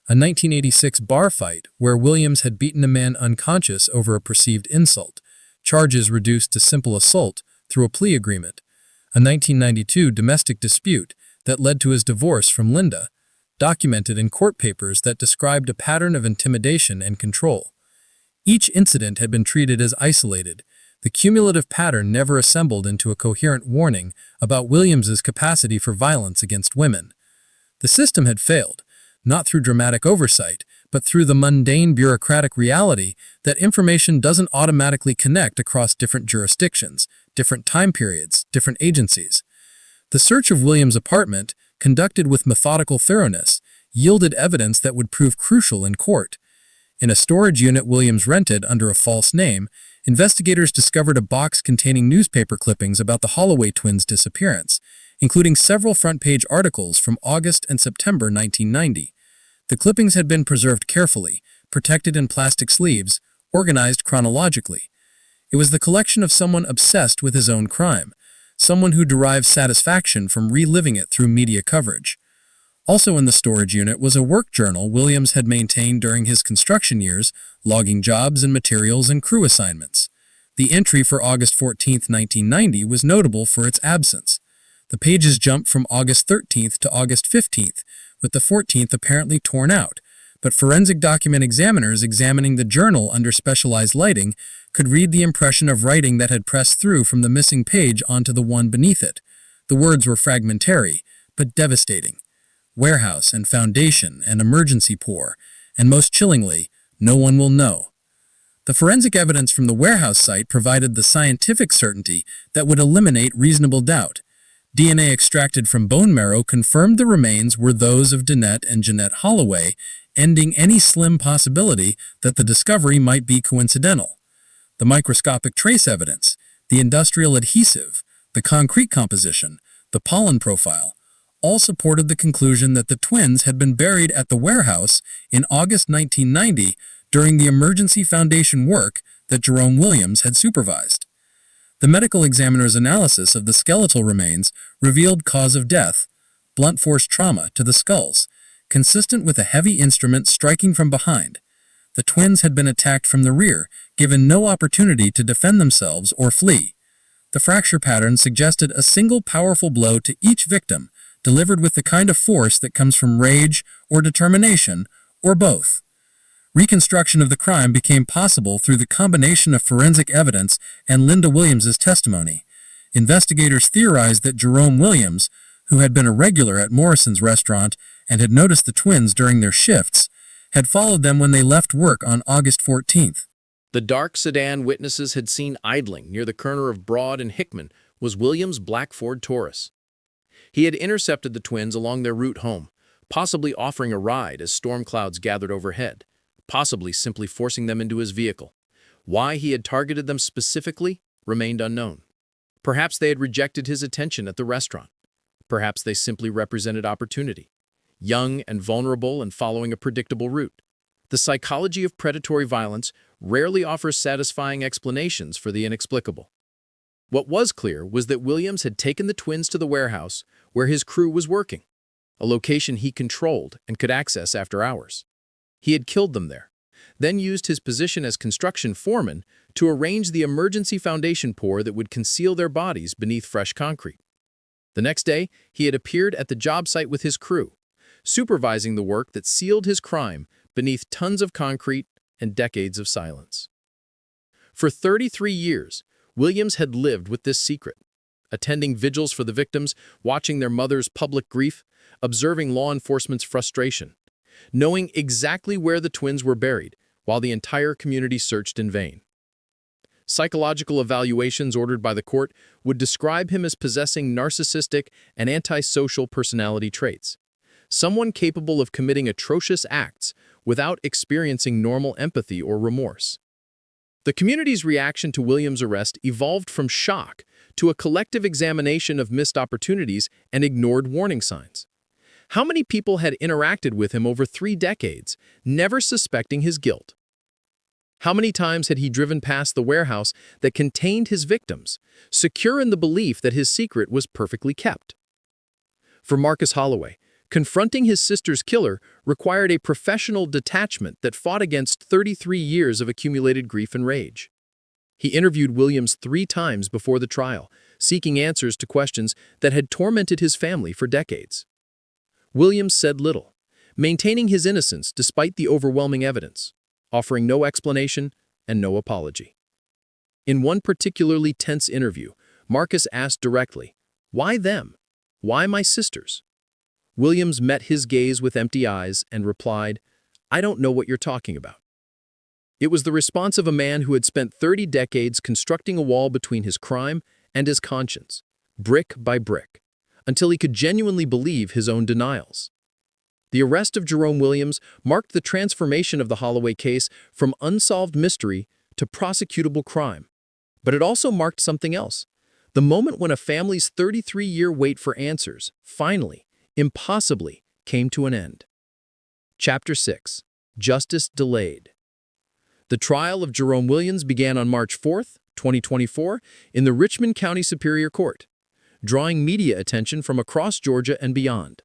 A 1986 bar fight where Williams had beaten a man unconscious over a perceived insult, charges reduced to simple assault through a plea agreement. A 1992 domestic dispute that led to his divorce from Linda, documented in court papers that described a pattern of intimidation and control. Each incident had been treated as isolated. The cumulative pattern never assembled into a coherent warning about Williams's capacity for violence against women. The system had failed, not through dramatic oversight, but through the mundane bureaucratic reality that information doesn't automatically connect across different jurisdictions, different time periods, different agencies. The search of Williams' apartment, conducted with methodical thoroughness, yielded evidence that would prove crucial in court. In a storage unit Williams rented under a false name, investigators discovered a box containing newspaper clippings about the Holloway twins' disappearance, including several front-page articles from August and September 1990. The clippings had been preserved carefully, protected in plastic sleeves, organized chronologically. It was the collection of someone obsessed with his own crime, someone who derives satisfaction from reliving it through media coverage.
Also in the storage unit was a work journal Williams had maintained during his construction years, logging jobs and materials and crew assignments. The entry for August 14, 1990 was notable for its absence. The pages jumped from August 13th to August 15th, with the 14th apparently torn out, but forensic document examiners examining the journal under specialized lighting could read the impression of writing that had pressed through from the missing page onto the one beneath it. The words were fragmentary, but devastating. Warehouse and foundation and emergency pour, and most chillingly, no one will know. The forensic evidence from the warehouse site provided the scientific certainty that would eliminate reasonable doubt. DNA extracted from bone marrow confirmed the remains were those of Danette and Jeanette Holloway, ending any slim possibility that the discovery might be coincidental. The microscopic trace evidence, the industrial adhesive, the concrete composition, the pollen profile, all supported the conclusion that the twins had been buried at the warehouse in August 1990 during the emergency foundation work that Jerome Williams had supervised. The medical examiner's analysis of the skeletal remains revealed cause of death, blunt force trauma to the skulls, consistent with a heavy instrument striking from behind. The twins had been attacked from the rear, given no opportunity to defend themselves or flee. The fracture pattern suggested a single powerful blow to each victim, delivered with the kind of force that comes from rage or determination, or both. Reconstruction of the crime became possible through the combination of forensic evidence and Linda Williams's testimony. Investigators theorized that Jerome Williams, who had been a regular at Morrison's restaurant and had noticed the twins during their shifts, had followed them when they left work on August 14th.
The dark sedan witnesses had seen idling near the corner of Broad and Hickman was Williams' black Ford Taurus. He had intercepted the twins along their route home, possibly offering a ride as storm clouds gathered overhead, possibly simply forcing them into his vehicle. Why he had targeted them specifically remained unknown. Perhaps they had rejected his attention at the restaurant. Perhaps they simply represented opportunity, young and vulnerable and following a predictable route. The psychology of predatory violence rarely offers satisfying explanations for the inexplicable. What was clear was that Williams had taken the twins to the warehouse where his crew was working, a location he controlled and could access after hours. He had killed them there, then used his position as construction foreman to arrange the emergency foundation pour that would conceal their bodies beneath fresh concrete. The next day, he had appeared at the job site with his crew, supervising the work that sealed his crime beneath tons of concrete and decades of silence. For 33 years, Williams had lived with this secret, attending vigils for the victims, watching their mother's public grief, observing law enforcement's frustration, knowing exactly where the twins were buried while the entire community searched in vain. Psychological evaluations ordered by the court would describe him as possessing narcissistic and antisocial personality traits, someone capable of committing atrocious acts without experiencing normal empathy or remorse. The community's reaction to Williams' arrest evolved from shock to a collective examination of missed opportunities and ignored warning signs. How many people had interacted with him over 3 decades, never suspecting his guilt? How many times had he driven past the warehouse that contained his victims, secure in the belief that his secret was perfectly kept? For Marcus Holloway, confronting his sister's killer required a professional detachment that fought against 33 years of accumulated grief and rage. He interviewed Williams 3 times before the trial, seeking answers to questions that had tormented his family for decades. Williams said little, maintaining his innocence despite the overwhelming evidence, offering no explanation and no apology. In one particularly tense interview, Marcus asked directly, "Why them? Why my sisters?" Williams met his gaze with empty eyes and replied, "I don't know what you're talking about." It was the response of a man who had spent 30 decades constructing a wall between his crime and his conscience, brick by brick, until he could genuinely believe his own denials. The arrest of Jerome Williams marked the transformation of the Holloway case from unsolved mystery to prosecutable crime. But it also marked something else, the moment when a family's 33-year wait for answers finally, impossibly, came to an end. Chapter 6. Justice Delayed. The trial of Jerome Williams began on March 4, 2024, in the Richmond County Superior Court, drawing media attention from across Georgia and beyond.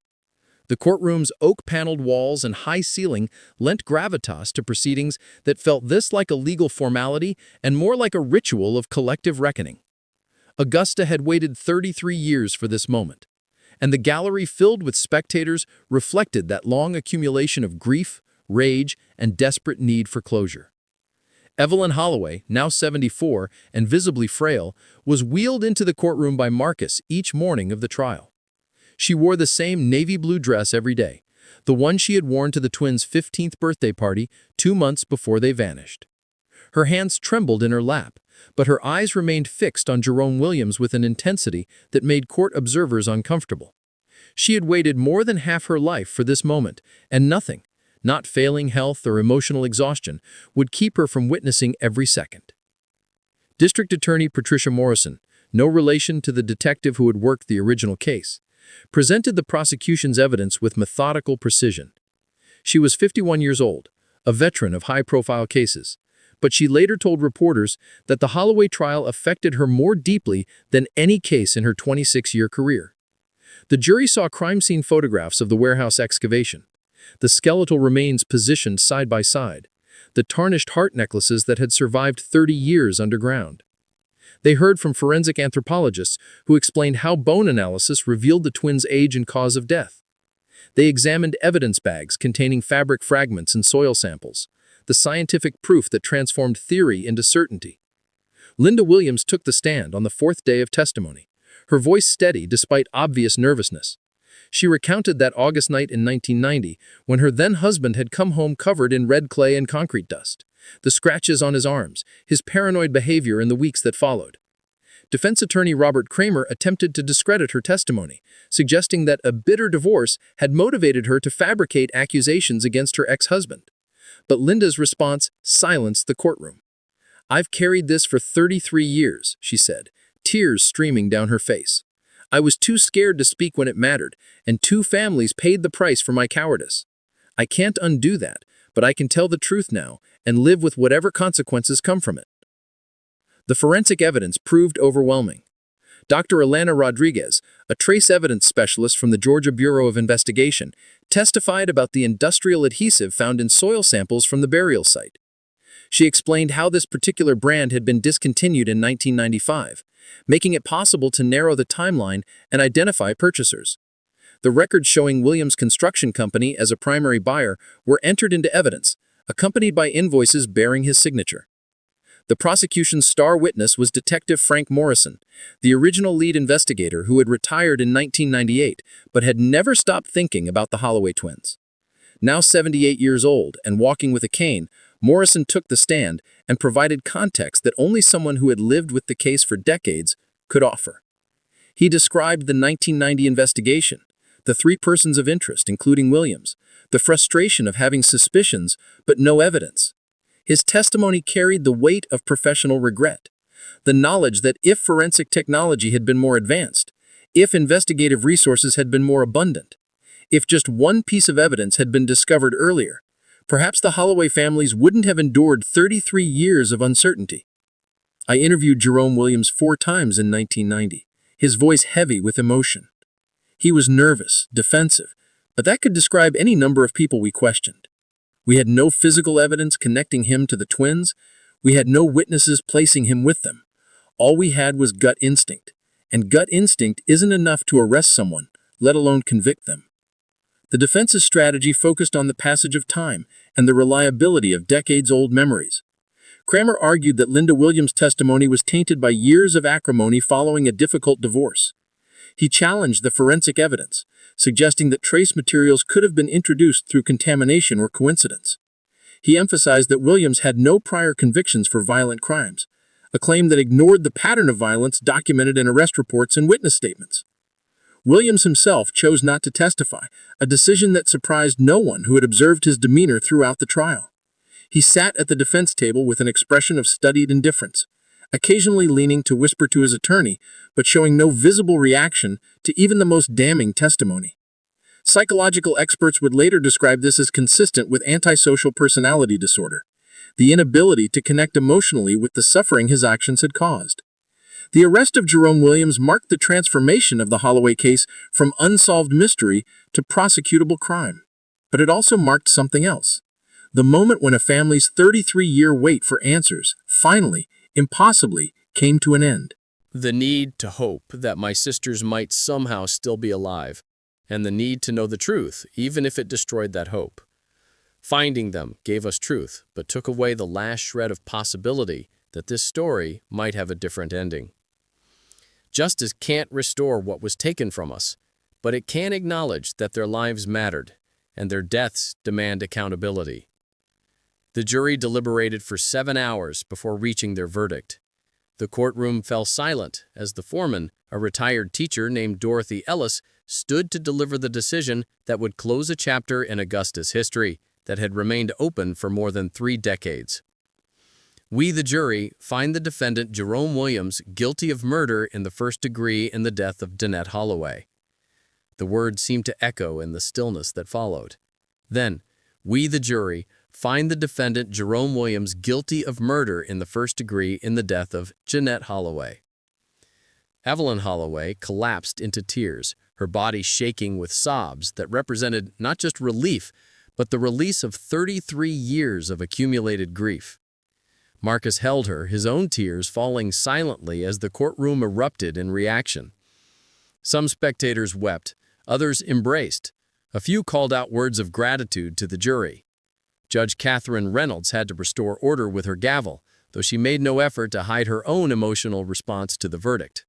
The courtroom's oak-paneled walls and high ceiling lent gravitas to proceedings that felt this like a legal formality and more like a ritual of collective reckoning. Augusta had waited 33 years for this moment, and the gallery filled with spectators reflected that long accumulation of grief, rage, and desperate need for closure. Evelyn Holloway, now 74 and visibly frail, was wheeled into the courtroom by Marcus each morning of the trial. She wore the same navy blue dress every day, the one she had worn to the twins' 15th birthday party 2 months before they vanished. Her hands trembled in her lap, but her eyes remained fixed on Jerome Williams with an intensity that made court observers uncomfortable. She had waited more than half her life for this moment, and nothing, not failing health or emotional exhaustion, would keep her from witnessing every second. District Attorney Patricia Morrison, no relation to the detective who had worked the original case, presented the prosecution's evidence with methodical precision. She was 51 years old, a veteran of high-profile cases, but she later told reporters that the Holloway trial affected her more deeply than any case in her 26-year career. The jury saw crime scene photographs of the warehouse excavation, the skeletal remains positioned side by side, the tarnished heart necklaces that had survived 30 years underground. They heard from forensic anthropologists who explained how bone analysis revealed the twins' age and cause of death. They examined evidence bags containing fabric fragments and soil samples, the scientific proof that transformed theory into certainty. Linda Williams took the stand on the 4th day of testimony, her voice steady despite obvious nervousness. She recounted that August night in 1990 when her then-husband had come home covered in red clay and concrete dust, the scratches on his arms, his paranoid behavior in the weeks that followed. Defense attorney Robert Kramer attempted to discredit her testimony, suggesting that a bitter divorce had motivated her to fabricate accusations against her ex-husband. But Linda's response silenced the courtroom. "I've carried this for 33 years, she said, tears streaming down her face. I was too scared to speak when it mattered, and 2 families paid the price for my cowardice. I can't undo that, but I can tell the truth now and live with whatever consequences come from it." The forensic evidence proved overwhelming. Dr. Alana Rodriguez, a trace evidence specialist from the Georgia Bureau of Investigation, testified about the industrial adhesive found in soil samples from the burial site. She explained how this particular brand had been discontinued in 1995, making it possible to narrow the timeline and identify purchasers. The records showing Williams Construction Company as a primary buyer were entered into evidence, accompanied by invoices bearing his signature. The prosecution's star witness was Detective Frank Morrison, the original lead investigator who had retired in 1998 but had never stopped thinking about the Holloway twins. Now 78 years old and walking with a cane, Morrison took the stand and provided context that only someone who had lived with the case for decades could offer. He described the 1990 investigation, the 3 persons of interest, including Williams, the frustration of having suspicions but no evidence. His testimony carried the weight of professional regret, the knowledge that if forensic technology had been more advanced, if investigative resources had been more abundant, if just one piece of evidence had been discovered earlier, perhaps the Holloway families wouldn't have endured 33 years of uncertainty. I interviewed Jerome Williams 4 times in 1990, his voice heavy with emotion. He was nervous, defensive, but that could describe any number of people we questioned. We had no physical evidence connecting him to the twins. We had no witnesses placing him with them. All we had was gut instinct, and gut instinct isn't enough to arrest someone, let alone convict them. The defense's strategy focused on the passage of time and the reliability of decades-old memories. Kramer argued that Linda Williams' testimony was tainted by years of acrimony following a difficult divorce. He challenged the forensic evidence, suggesting that trace materials could have been introduced through contamination or coincidence. He emphasized that Williams had no prior convictions for violent crimes, a claim that ignored the pattern of violence documented in arrest reports and witness statements. Williams himself chose not to testify, a decision that surprised no one who had observed his demeanor throughout the trial. He sat at the defense table with an expression of studied indifference, occasionally leaning to whisper to his attorney, but showing no visible reaction to even the most damning testimony. Psychological experts would later describe this as consistent with antisocial personality disorder, the inability to connect emotionally with the suffering his actions had caused.
The arrest of Jerome Williams marked the transformation of the Holloway case from unsolved mystery to prosecutable crime. But it also marked something else. The moment when a family's 33-year wait for answers, finally, impossibly, came to an end.
The need to hope that my sisters might somehow still be alive, and the need to know the truth, even if it destroyed that hope. Finding them gave us truth, but took away the last shred of possibility that this story might have a different ending. Justice can't restore what was taken from us, but it can acknowledge that their lives mattered, and their deaths demand accountability. The jury deliberated for 7 hours before reaching their verdict. The courtroom fell silent as the foreman, a retired teacher named Dorothy Ellis, stood to deliver the decision that would close a chapter in Augusta's history that had remained open for more than 3 decades. We, the jury, find the defendant Jerome Williams guilty of murder in the first degree in the death of Danette Holloway. The words seemed to echo in the stillness that followed. Then, we, the jury, find the defendant Jerome Williams guilty of murder in the first degree in the death of Jeanette Holloway. Evelyn Holloway collapsed into tears, her body shaking with sobs that represented not just relief, but the release of 33 years of accumulated grief. Marcus held her, his own tears falling silently as the courtroom erupted in reaction. Some spectators wept, others embraced. A few called out words of gratitude to the jury. Judge Catherine Reynolds had to restore order with her gavel, though she made no effort to hide her own emotional response to the verdict.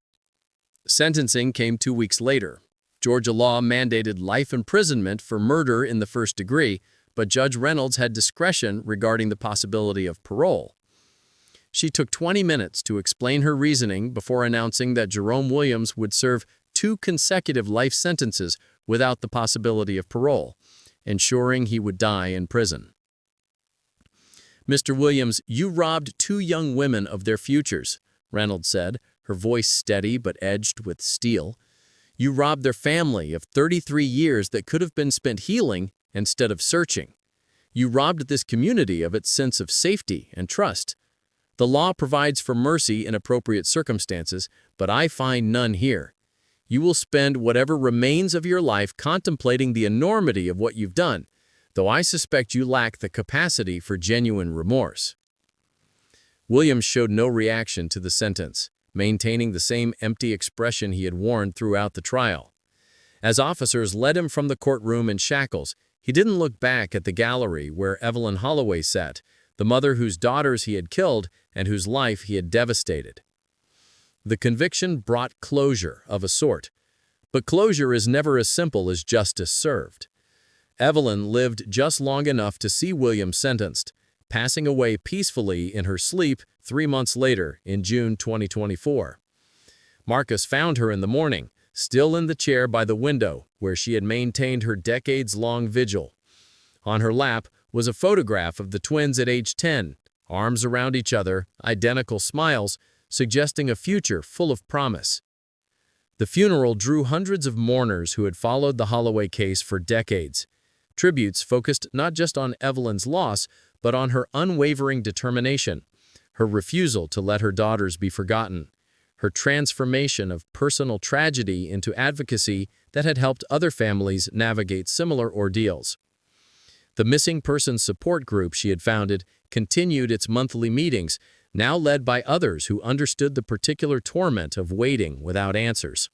Sentencing came 2 weeks later. Georgia law mandated life imprisonment for murder in the first degree, but Judge Reynolds had discretion regarding the possibility of parole. She took 20 minutes to explain her reasoning before announcing that Jerome Williams would serve 2 consecutive life sentences without the possibility of parole, ensuring he would die in prison. "Mr. Williams, you robbed 2 young women of their futures," Reynolds said, her voice steady but edged with steel. "You robbed their family of 33 years that could have been spent healing instead of searching. You robbed this community of its sense of safety and trust. The law provides for mercy in appropriate circumstances, but I find none here. You will spend whatever remains of your life contemplating the enormity of what you've done, though I suspect you lack the capacity for genuine remorse." Williams showed no reaction to the sentence, maintaining the same empty expression he had worn throughout the trial. As officers led him from the courtroom in shackles, he didn't look back at the gallery where Evelyn Holloway sat, the mother whose daughters he had killed and whose life he had devastated. The conviction brought closure of a sort, but closure is never as simple as justice served. Evelyn lived just long enough to see Williams sentenced, passing away peacefully in her sleep 3 months later in June 2024. Marcus found her in the morning, still in the chair by the window where she had maintained her decades-long vigil. On her lap was a photograph of the twins at age 10, arms around each other, identical smiles, suggesting a future full of promise. The funeral drew hundreds of mourners who had followed the Holloway case for decades. Tributes focused not just on Evelyn's loss, but on her unwavering determination, her refusal to let her daughters be forgotten, her transformation of personal tragedy into advocacy that had helped other families navigate similar ordeals. The missing persons support group she had founded continued its monthly meetings, now led by others who understood the particular torment of waiting without answers.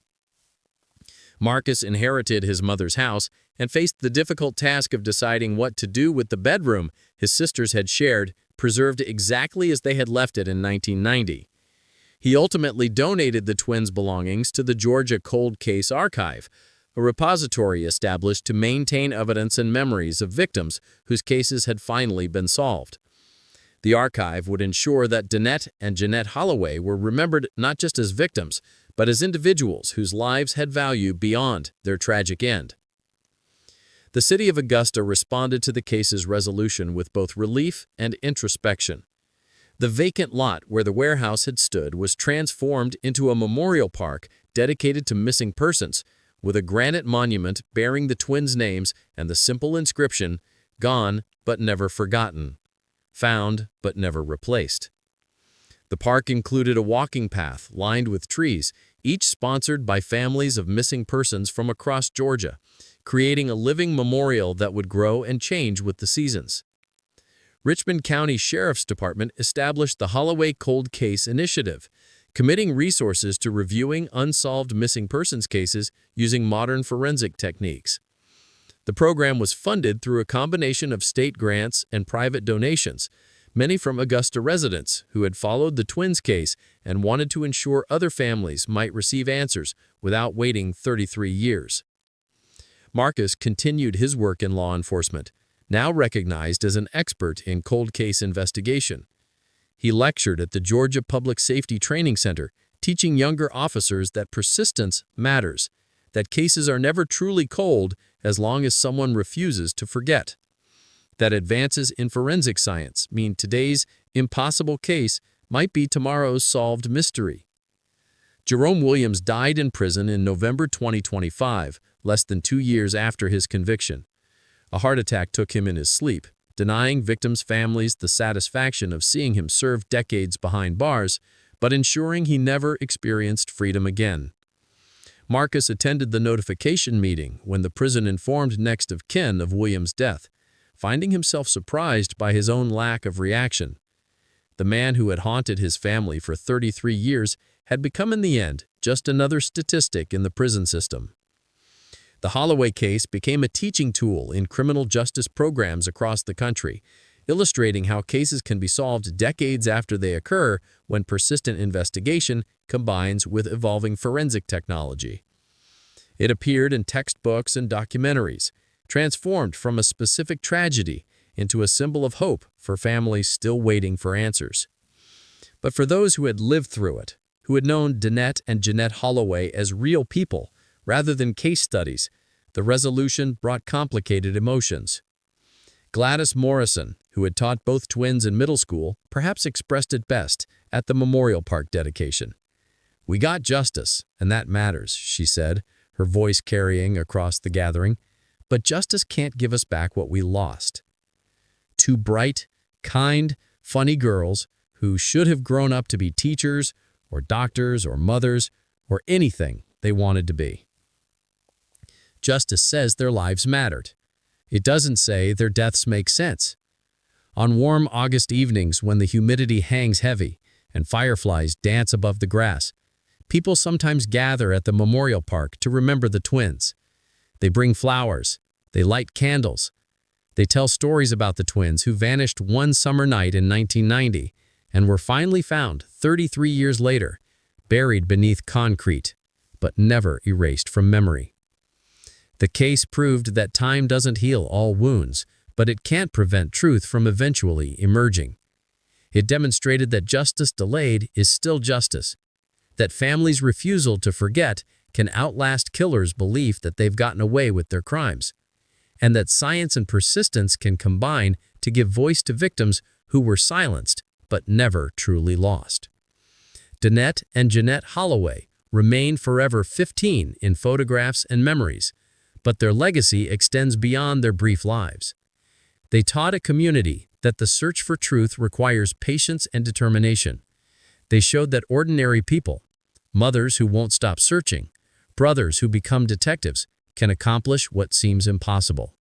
Marcus inherited his mother's house and faced the difficult task of deciding what to do with the bedroom his sisters had shared, preserved exactly as they had left it in 1990. He ultimately donated the twins' belongings to the Georgia Cold Case Archive, a repository established to maintain evidence and memories of victims whose cases had finally been solved. The archive would ensure that Danette and Jeanette Holloway were remembered not just as victims, but as individuals whose lives had value beyond their tragic end. The city of Augusta responded to the case's resolution with both relief and introspection. The vacant lot where the warehouse had stood was transformed into a memorial park dedicated to missing persons, with a granite monument bearing the twins' names and the simple inscription, "Gone but never forgotten. Found but never replaced." The park included a walking path lined with trees, each sponsored by families of missing persons from across Georgia, creating a living memorial that would grow and change with the seasons. Richmond County Sheriff's Department established the Holloway Cold Case Initiative, committing resources to reviewing unsolved missing persons cases using modern forensic techniques. The program was funded through a combination of state grants and private donations, many from Augusta residents who had followed the twins case and wanted to ensure other families might receive answers without waiting 33 years. Marcus continued his work in law enforcement, now recognized as an expert in cold case investigation. He lectured at the Georgia Public Safety Training Center, teaching younger officers that persistence matters, that cases are never truly cold as long as someone refuses to forget, that advances in forensic science mean today's impossible case might be tomorrow's solved mystery. Jerome Williams died in prison in November 2025, less than 2 years after his conviction. A heart attack took him in his sleep, denying victims' families the satisfaction of seeing him serve decades behind bars, but ensuring he never experienced freedom again. Marcus attended the notification meeting when the prison informed next of kin of Williams' death, finding himself surprised by his own lack of reaction. The man who had haunted his family for 33 years had become in the end just another statistic in the prison system. The Holloway case became a teaching tool in criminal justice programs across the country, illustrating how cases can be solved decades after they occur when persistent investigation combines with evolving forensic technology. It appeared in textbooks and documentaries, transformed from a specific tragedy into a symbol of hope for families still waiting for answers. But for those who had lived through it, who had known Danette and Jeanette Holloway as real people rather than case studies, the resolution brought complicated emotions. Gladys Morrison, who had taught both twins in middle school, perhaps expressed it best at the Memorial Park dedication. "We got justice, and that matters," she said, her voice carrying across the gathering. "But justice can't give us back what we lost." Two bright, kind, funny girls who should have grown up to be teachers or doctors or mothers or anything they wanted to be. Justice says their lives mattered. It doesn't say their deaths make sense. On warm August evenings when the humidity hangs heavy and fireflies dance above the grass, people sometimes gather at the Memorial Park to remember the twins. They bring flowers, they light candles, they tell stories about the twins who vanished one summer night in 1990 and were finally found 33 years later, buried beneath concrete, but never erased from memory. The case proved that time doesn't heal all wounds, but it can't prevent truth from eventually emerging. It demonstrated that justice delayed is still justice, that families' refusal to forget can outlast killers' belief that they've gotten away with their crimes, and that science and persistence can combine to give voice to victims who were silenced but never truly lost. Danette and Jeanette Holloway remain forever 15 in photographs and memories, but their legacy extends beyond their brief lives. They taught a community that the search for truth requires patience and determination. They showed that ordinary people, mothers who won't stop searching, brothers who become detectives, can accomplish what seems impossible.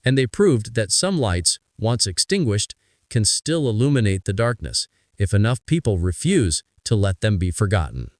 And they proved that some lights, once extinguished, can still illuminate the darkness if enough people refuse to let them be forgotten.